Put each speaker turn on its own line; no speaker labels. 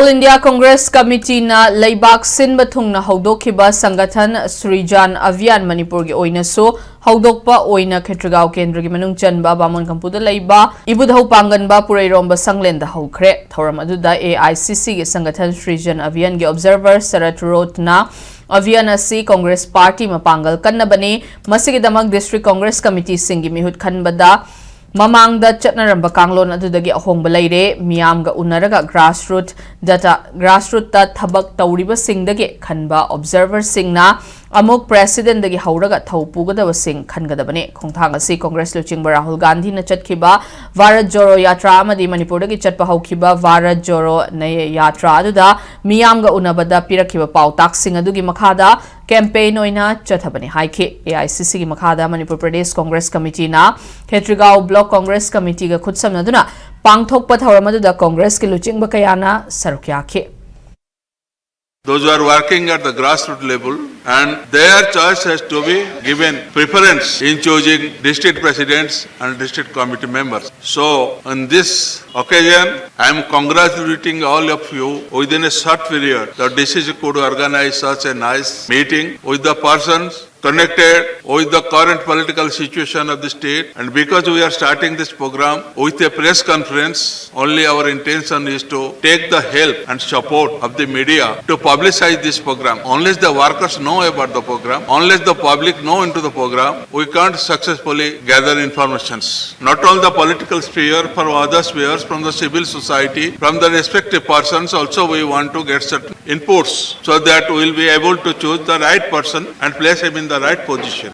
All India Congress Committee na Laibak Sinba Thungna Haudokhiba Sangathan Srijan Abhiyan Manipur gi oina so haudokpa oina Khetragaw Kendra gi manung chanba Bamon Kampuda Laiba Ibudhau Panganba Purairomba Sanglenda Haukre Thoram aduda Aicc gi Sangathan Srijan Abhiyan gi observer Sarat Rotna Abhiyan asi Congress Party mapangal kannabani masigidamak District Congress Committee singi mihut khanbada Mamangda chatnaramba kanglon adudagi ahongba leire miyamga unaraga grassroot ta thabak tawriba singdagi khanba observer singna amuk president dagi hauraga thaupugadaba sing khangadabane khongthang asi congress luchingba Rahul Gandhi na chatkhiba Varat Joro yatra amadi Manipur dagi chatpa haukhiba Varat Joro na yatra aduda miyamga unabada pirakhiba pautak sing adugi makhada campaign oina chathabani haikhe Aicc gi makhada Manipur Pradesh Congress Committee na Khetragaw Block Congress Committee ga khutsamnaduna pangthokpa thawramadda Congress ki luchingba kayana sarukyakhe.
Those who are working at the grassroots level, and their choice has to be given preference in choosing district presidents and district committee members. So, on this occasion, I am congratulating all of you. Within a short period, the DCC could organize such a nice meeting with the persons connected with the current political situation of the state, and because we are starting this program with a press conference, only our intention is to take the help and support of the media to publicize this program. Unless the workers know about the program, unless the public know into the program, we can't successfully gather informations. Not only the political sphere, from other spheres, from the civil society, from the respective persons, also we want to get certain inputs so that we will be able to choose the right person and place him in the right position.